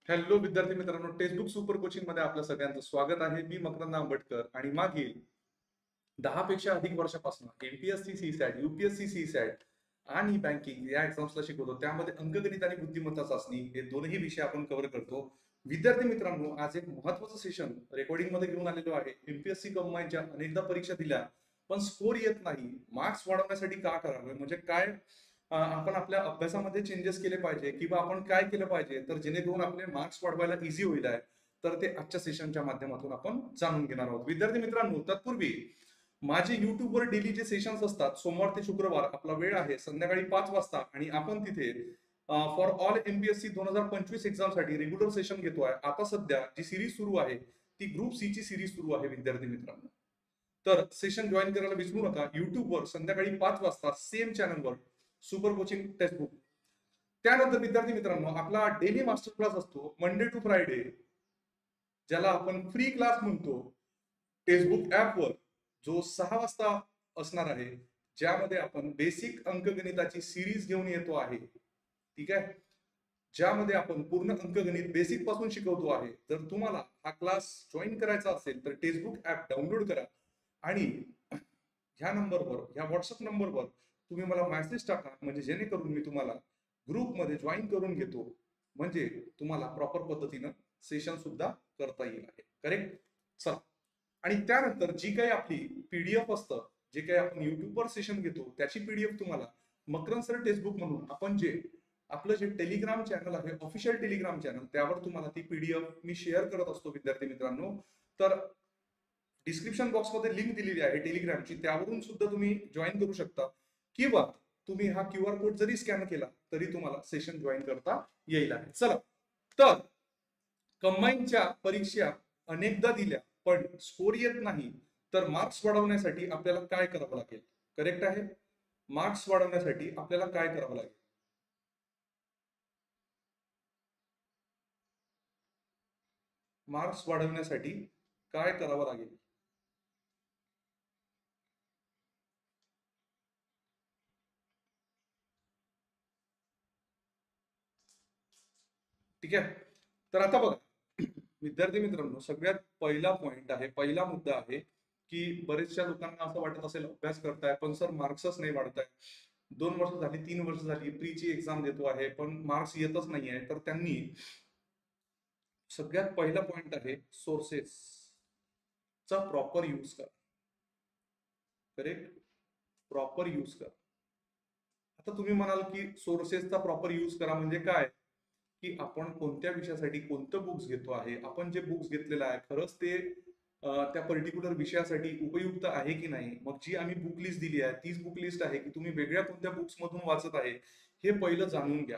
Hello विद्यार्थी मित्रांनो, textbook super coaching मध्ये आपलं सगळ्यांचं स्वागत आहे. मी मकरंद आंबटकर आणि मागील 10 पेक्षा अधिक वर्षापासून MPSC C SAT, UPSC C SAT आणि बँकिंग या एक्झाम्सला शिकवतो. त्यामध्ये अंकगणित आणि बुद्धिमत्ता चाचणी हे दोनही विषय आपण कव्हर करतो. विद्यार्थी मित्रांनो, आज एक महत्वाचं सेशन रेकॉर्डिंग मध्ये घेऊन आलेलो आहे. एमपीएससी कंबाईनच्या अनेकदा परीक्षा दिल्या पण स्कोर येत नाही. मार्क्स वाढवण्यासाठी का करावे, म्हणजे काय आपण आपल्या अभ्यासामध्ये चेंजेस केले पाहिजे किंवा आपण काय केलं पाहिजे तर जेणेकरून आपले मार्क्स वाढवायला इझी होईल आहे, तर ते आजच्या सेशनच्या माध्यमातून आपण जाणून घेणार आहोत. विद्यार्थी मित्रांनो, तत्पूर्वी माझे युट्यूबवर डेली जे सेशन्स असतात, सोमवार ते शुक्रवार आपला वेळ आहे संध्याकाळी 5 वाजता आणि आपण तिथे फॉर ऑल एमपीएससी 2025 एक्झाम साठी रेग्युलर सेशन घेतो आहे. आता सध्या जी सिरीज सुरू आहे ती ग्रुप सी ची सिरीज सुरू आहे. विद्यार्थी मित्रांनो, तर सेशन जॉईन करायला विसरू नका. युट्यूबवर संध्याकाळी 5 वाजता सेम चॅनलवर सुपर कोचिंग टेक्स्टबुक. त्यानंतर विद्यार्थी मित्रांनो, आपला डेली मास्टर क्लास असतो मंडे टू फ्रायडे, ज्याला आपण फ्री क्लास म्हणतो, टेक्स्टबुक ऍपवर, जो 6 वाजता असणार आहे, ज्यामध्ये आपण बेसिक अंकगणिताची सिरीज घेऊन येतो आहे. ठीक आहे, ज्यामध्ये आपण पूर्ण अंकगणित बेसिक पासून शिकवतो आहे. जर तुम्हाला हा क्लास जॉईन करायचा असेल तर टेक्स्टबुक ऍप डाउनलोड करा आणि ह्या नंबरवर, ह्या व्हॉट्सअप नंबरवर तुम्ही मला मेसेज टाका, म्हणजे जेणेकरून मी तुम्हाला ग्रुपमध्ये जॉईन करून घेतो, म्हणजे तुम्हाला प्रॉपर पद्धतीनं सेशन सुद्धा करता येईल आहे. करेक्ट. चला, आणि त्यानंतर जी काही आपली पीडीएफ असतं, जे काही आपण युट्यूबवर सेशन घेतो त्याची पीडीएफ तुम्हाला मकरंद सर टेक्स्टबुक म्हणून आपण जे आपलं जे टेलिग्राम चॅनल आहे, ऑफिशियल टेलिग्राम चॅनल, त्यावर तुम्हाला ती पीडीएफ मी शेअर करत असतो. विद्यार्थी मित्रांनो, तर डिस्क्रिप्शन बॉक्समध्ये लिंक दिलेली आहे टेलिग्रामची, त्यावरून सुद्धा तुम्ही जॉईन करू शकता किंवा तुम्ही हा क्यूआर कोड जरी स्कॅन केला तरी तुम्हाला सेशन जॉईन करता येईल आहे. चला, तर कंबाईनच्या परीक्षा अनेकदा दिल्या पण स्कोर येत नाही, तर मार्क्स वाढवण्यासाठी आपल्याला काय करावं लागेल? करेक्ट आहे, मार्क्स वाढवण्यासाठी आपल्याला काय करावं लागेल? मार्क्स वाढवण्यासाठी काय करावं लागेल? ठीक आहे, तर आता बघा विद्यार्थी मित्रांनो, सगळ्यात पहिला पॉइंट आहे, पहिला मुद्दा आहे की बरेचशा लोकांना असं वाटत असेल अभ्यास करताय पण सर मार्क्सच नाही वाढत आहे, 2 वर्ष झाली, 3 वर्ष झाली, प्रीची एक्झाम देतो आहे पण मार्क्स येतच नाही आहे. तर त्यांनी सगळ्यात पहिला पॉइंट आहे सोर्सेस चा प्रॉपर यूज करा. करेक्ट, प्रॉपर यूज करा. आता तुम्ही म्हणाल की सोर्सेसचा प्रॉपर यूज करा म्हणजे काय, की आपण कोणत्या विषयासाठी कोणतं बुक्स घेतो आहे, आपण जे बुक्स घेतलेलं आहे खरंच ते त्या पर्टिक्युलर विषयासाठी उपयुक्त आहे की नाही. मग जी आम्ही बुक लिस्ट दिली आहे तीच बुक लिस्ट आहे की तुम्ही वेगळ्या कोणत्या बुक्स मधून वाचत आहे, हे पहिलं जाणून घ्या.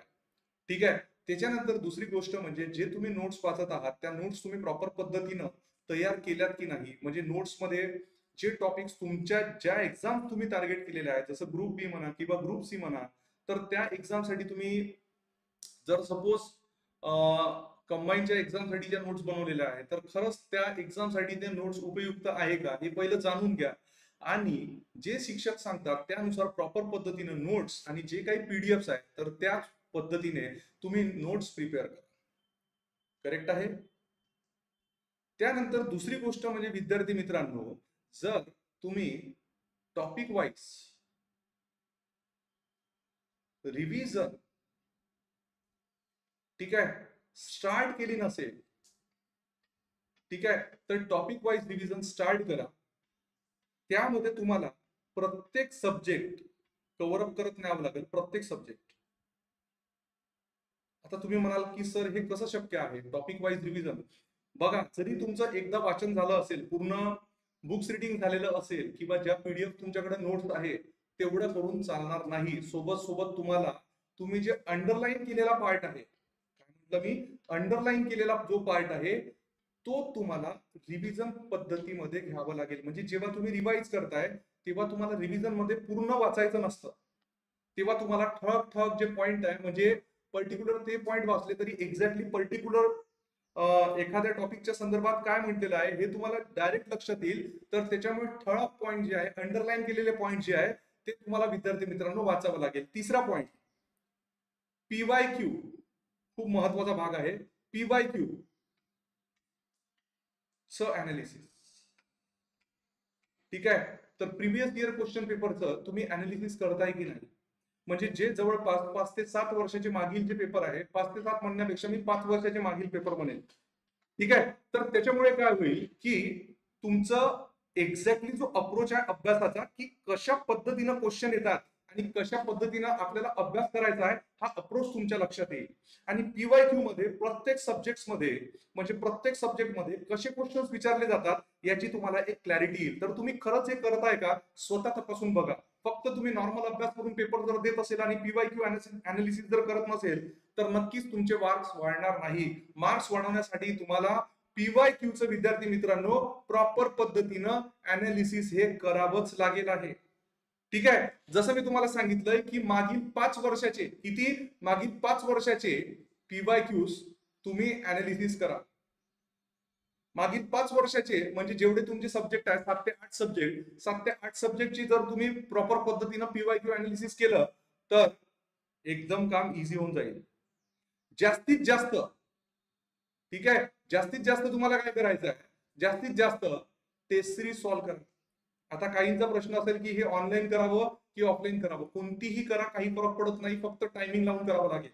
ठीक आहे, त्याच्यानंतर दुसरी गोष्ट म्हणजे जे तुम्ही नोट्स वाचत आहात त्या नोट्स तुम्ही प्रॉपर पद्धतीनं तयार केल्यात की नाही. म्हणजे नोट्समध्ये जे टॉपिक्स तुमच्या ज्या एक्झाम तुम्ही टार्गेट केलेल्या आहेत, जसं ग्रुप बी म्हणा किंवा ग्रुप सी म्हणा, तर त्या एक्झामसाठी तुम्ही जर सपोज कंबाईनच्या एक्झामसाठी ज्या नोट्स बनवलेल्या आहेत तर खरंच त्या एक्झामसाठी ते नोट्स उपयुक्त आहे का हे पहिलं जाणून घ्या. आणि जे शिक्षक सांगतात त्यानुसार प्रॉपर पद्धतीने नोट्स आणि जे काही पीडीएफ आहेत तर त्याच पद्धतीने तुम्ही नोट्स प्रिपेअर करा. करेक्ट आहे. त्यानंतर दुसरी गोष्ट म्हणजे विद्यार्थी मित्रांनो, जर तुम्ही टॉपिक वाईज रिव्हिजन, ठीक आहे, स्टार्ट केली नसेल, ठीक आहे, तर टॉपिक वाईज रिव्हिजन स्टार्ट करा. त्यामध्ये तुम्हाला प्रत्येक सब्जेक्ट कव्हर अप करत न्यावं लागेल, प्रत्येक सब्जेक्ट. आता तुम्ही म्हणाल की सर हे कसं शक्य आहे टॉपिक वाईज रिव्हिजन? बघा, जरी तुमचं एकदा वाचन झालं असेल, पूर्ण बुक्स रिडिंग झालेलं असेल किंवा ज्या पीडीएफ तुमच्याकडे नोट्स आहे तेवढं करून चालणार नाही. सोबत सोबत तुम्हाला तुम्ही जे अंडरलाईन केलेला पार्ट आहे, काय म्हटलं मी, अंडरलाईन केलेला जो पार्ट आहे तो तुम्हाला रिव्हिजन पद्धतीमध्ये घ्यावं लागेल. म्हणजे जेव्हा तुम्ही रिवाइज करताय तेव्हा तुम्हाला रिव्हिजन मध्ये पूर्ण वाचायचं नसतं, तेव्हा तुम्हाला ठळक ठळक जे पॉइंट आहे, म्हणजे पर्टिक्युलर ते पॉइंट वाचले तरी एक्झॅक्टली पर्टिक्युलर एखाद्या टॉपिकच्या संदर्भात काय म्हटलेलं आहे हे तुम्हाला डायरेक्ट लक्षात येईल. तर त्याच्यामुळे ठळक पॉइंट जे आहे, अंडरलाईन केलेले पॉइंट जे आहे ते तुम्हाला विद्यार्थी मित्रांनो वाचावं लागेल. तिसरा पॉइंट, पीवाय क्यू खूप महत्वाचा भाग आहे. PYQ च अनालिसिस. ठीक आहे. तर प्रिव्हियस इयर क्वेश्चन पेपरचं तुम्ही अनालिसिस करताय की नाही? म्हणजे जे जवळपास 5 ते 7 वर्षाचे मागील जे पेपर आहे, 5 ते 7 म्हणण्यापेक्षा मी 5 वर्षाचे मागील पेपर म्हणेन. ठीक आहे. तर त्याच्यामुळे काय होईल की तुमचं एक्झॅक्टली जो अप्रोच आहे अभ्यासाचा, की कशा पद्धतीनं क्वेश्चन येतात आणि कशा पद्धतीनं आपल्याला अभ्यास करायचा आहे, हा अप्रोच तुमच्या लक्षात येईल. आणि PYQ मध्ये प्रत्येक सब्जेक्ट्समध्ये म्हणजे प्रत्येक सब्जेक्टमध्ये कसे क्वेश्चन्स विचारले जातात याची तुम्हाला एक क्लॅरिटी येईल. तर तुम्ही खरंच हे करताय का, स्वतः तपासून बघा. फक्त तुम्ही नॉर्मल अभ्यास करून पेपर जर देत असेल आणि PYQ अनालिसिस जर करत नसेल तर नक्कीच तुमचे मार्क्स वाढणार नाही. मार्क्स वाढवण्यासाठी तुम्हाला PYQचं विद्यार्थी मित्रांनो प्रॉपर पद्धतीनं अनालिसिस हे करावंच लागेल आहे. ठीक आहे. जसं मी तुम्हाला सांगितलंय की मागील 5 वर्षाचे मागील 5 वर्षाचे PYQs तुम्ही अनालिसिस करा. मागील 5 वर्षाचे म्हणजे जेवढे तुमचे सब्जेक्ट आहेत 7 ते 8 सब्जेक्टची जर तुम्ही प्रॉपर पद्धतीनं PYQ अनालिसिस केलं तर एकदम काम इझी होऊन जाईल. जास्तीत जास्त, ठीक आहे, जास्तीत जास्त तुम्हाला काय करायचं आहे, जास्तीत जास्त टेस्ट सिरीज सॉल्व्ह करा. आता काहींचा प्रश्न असेल की हे ऑनलाईन करावं की ऑफलाईन करावं. कोणतीही करा, काही फरक पडत नाही, फक्त टायमिंग लावून करावं लागेल.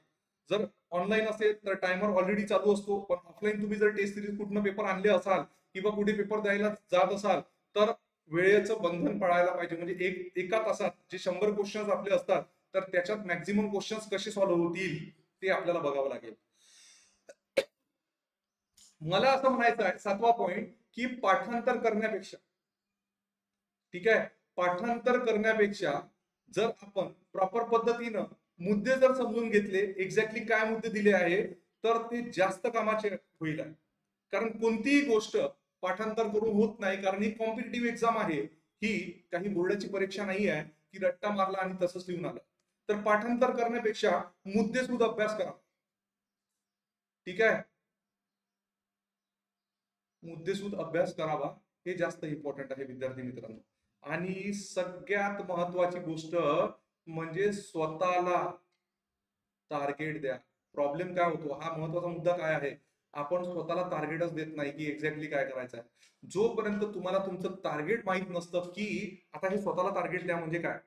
जर ऑनलाईन असेल तर टायमर ऑलरेडी चालू असतो, पण ऑफलाईन तुम्ही जर टेस्ट सिरीज कुठनं पेपर आणले असाल किंवा कुठे पेपर द्यायला जात असाल तर वेळेचं बंधन पाळायला पाहिजे. म्हणजे एका तासात जे 100 क्वेश्चन्स आपले असतात तर त्याच्यात मॅक्झिमम क्वेश्चन्स कसे सॉल्व्ह होतील ते आपल्याला बघावं लागेल. मला असं म्हणायचं आहे 7वा पॉइंट की पाठांतर करण्यापेक्षा, ठीक आहे, पाठांतर करण्यापेक्षा जर आपण प्रॉपर पद्धतीनं मुद्दे जर समजून घेतले, एक्झॅक्टली काय मुद्दे दिले आहे, तर ते जास्त कामाचे होईल. कारण कोणतीही गोष्ट पाठांतर करून होत नाही. कारण ही कॉम्पिटिटिव्ह एक्झाम आहे, ही काही बोर्डाची परीक्षा नाही आहे की रट्टा मारला आणि तसंच लिहून आलं. तर पाठांतर करण्यापेक्षा मुद्दे सुद्धा अभ्यास करा. ठीक आहे, मुद्देसूद अभ्यास करावा, हे जास्त इम्पॉर्टंट आहे विद्यार्थी मित्रांनो. आणि सगळ्यात महत्वाची गोष्ट म्हणजे स्वतःला टार्गेट द्या. प्रॉब्लेम काय होतो, हा महत्वाचा मुद्दा काय आहे, आपण स्वतःला टार्गेटच देत नाही की एक्झॅक्टली काय करायचं आहे. जोपर्यंत तुम्हाला तुमचं टार्गेट माहित नसतं की आता हे स्वतःला टार्गेट द्या म्हणजे काय.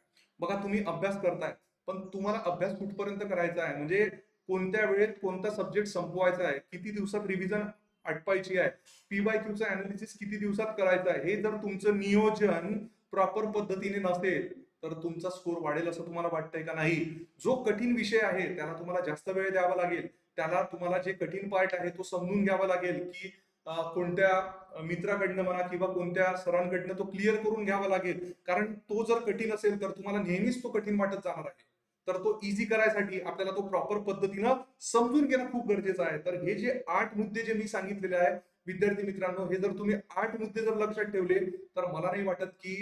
बघा तुम्ही अभ्यास करताय, पण तुम्हाला अभ्यास कुठपर्यंत करायचा आहे, म्हणजे कोणत्या वेळेत कोणता सब्जेक्ट संपवायचा आहे, किती दिवसात रिव्हिजन आटपायची आहे, PYQचं अनालिसिस किती दिवसात करायचं आहे, हे जर तुमचं नियोजन प्रॉपर पद्धतीने नसेल तर तुमचा स्कोर वाढेल असं तुम्हाला वाटतंय का? नाही. जो कठीण विषय आहे त्याला तुम्हाला जास्त वेळ द्यावा लागेल. त्याला तुम्हाला जे कठीण पार्ट आहे तो समजून घ्यावा लागेल की कोणत्या मित्राकडनं म्हणा किंवा कोणत्या सरांकडनं तो क्लिअर करून घ्यावा लागेल. कारण तो जर कठीण असेल तर तुम्हाला नेहमीच तो कठीण वाटत जाणार आहे. तर तो इझी करायसाठी आपल्याला तो प्रॉपर पद्धतीनं समजून घेणं खूप गरजेचं आहे. तर हे जे 8 मुद्दे जे मी सांगितलेले आहे विद्यार्थी मित्रांनो, हे जर तुम्ही 8 मुद्दे जर लक्षात ठेवले तर मला नाही वाटत की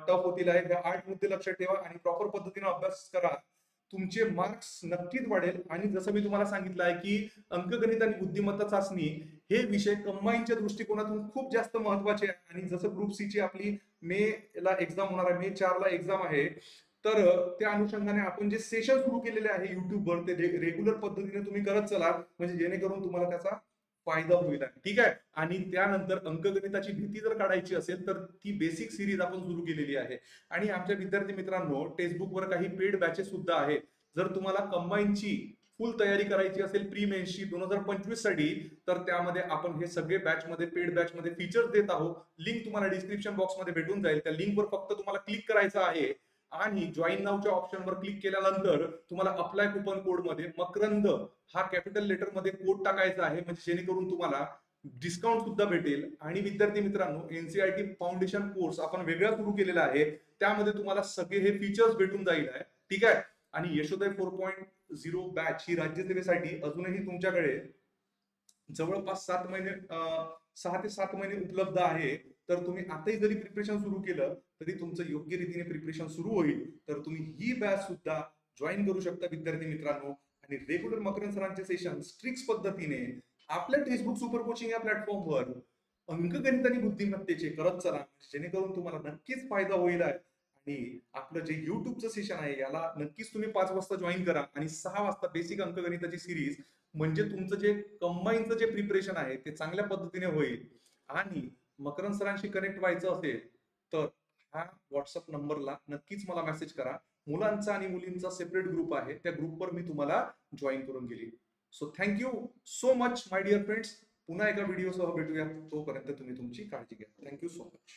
टफ होतील आहे. हे 8 मुद्दे लक्षात ठेवा आणि प्रॉपर पद्धतीने अभ्यास करा. तुमचे मार्क्स नक्कीच वाढेल. आणि जसं मी तुम्हाला सांगितलं आहे की अंकगणित आणि बुद्धिमत्ता चाचणी हे विषय कंबाईनच्या दृष्टिकोनातून खूप जास्त महत्वाचे आहे. आणि जसं ग्रुप सी ची आपली मे ला एक्झाम होणार आहे, मे 4 ला एक्झाम आहे, तर त्या अनुषंगाने आपण जे सेशन सुरू केलेले आहे युट्यूबवर ते रेग्युलर पद्धतीने तुम्ही करत चला, म्हणजे जेणेकरून तुम्हाला त्याचा फायदा होईल. ठीक आहे. आणि त्यानंतर अंकगणिताची भीती जर काढायची असेल तर ती बेसिक सिरीज आपण सुरू केलेली आहे. आणि आमच्या विद्यार्थी मित्रांनो टेक्स्टबुकवर काही पेड बॅचेस सुद्धा आहेत. जर तुम्हाला कंबाईनची फुल तयारी करायची असेल प्री मेन्सची 2025 साठी, तर त्यामध्ये आपण हे सगळे पेड बॅच मध्ये फीचर्स देत आहोत. लिंक तुम्हाला डिस्क्रिप्शन बॉक्स मध्ये भेटून जाईल. त्या लिंकवर फक्त तुम्हाला क्लिक करायचं आहे आणि जॉईन नावच्या ऑप्शनवर क्लिक केल्यानंतर तुम्हाला अप्लाय कुपन कोड मध्ये मकरंद हा कॅपिटल लेटर मध्ये कोड टाकायचा आहे, म्हणजे जेणेकरून तुम्हाला डिस्काउंट सुद्धा भेटेल. आणि विद्यार्थी मित्रांनो एनसीआरटी फाउंडेशन कोर्स आपण वेगळा सुरू केलेला आहे, त्यामध्ये तुम्हाला सगळे हे फीचर्स भेटून जाईल आहे. ठीक आहे. आणि यशोदय 4.0 बॅच ही राज्यसेवेसाठी अजूनही तुमच्याकडे जवळपास 6 ते 7 महिने उपलब्ध आहे. तर तुम्ही आताही जरी प्रिपरेशन सुरू केलं तरी तुमचं योग्य रीतीने प्रिपरेशन सुरू होईल. तर तुम्ही ही बॅच सुद्धा जॉईन करू शकता विद्यार्थी मित्रांनो. आणि रेग्युलर मकरंद सरांचे सेशन स्ट्रिक्ट पद्धतीने आपल्या टेक्स्टबुक सुपर कोचिंग या प्लॅटफॉर्मवर अंकगणित आणि बुद्धिमत्तेचे करत चला, जेणेकरून तुम्हाला नक्कीच फायदा होईल आहे. आणि आपलं जे युट्यूबचं सेशन आहे याला नक्कीच तुम्ही 5 वाजता जॉईन करा आणि 6 वाजता बेसिक अंकगणिताची सिरीज म्हणजे तुमचं जे कंबाईनचं जे प्रिपरेशन आहे ते चांगल्या पद्धतीने होईल. आणि मकरंद सरांशी कनेक्ट व्हायचं असेल तर हा व्हॉट्सअप नंबरला नक्कीच मला मेसेज करा. मुलांचा आणि मुलींचा सेपरेट ग्रुप आहे, त्या ग्रुपवर मी तुम्हाला जॉईन करून घेईल. So thank you so much my dear friends. पुन्हा एका व्हिडिओसह भेटूया. तोपर्यंत तुम्ही तुमची काळजी घ्या. Thank you so much.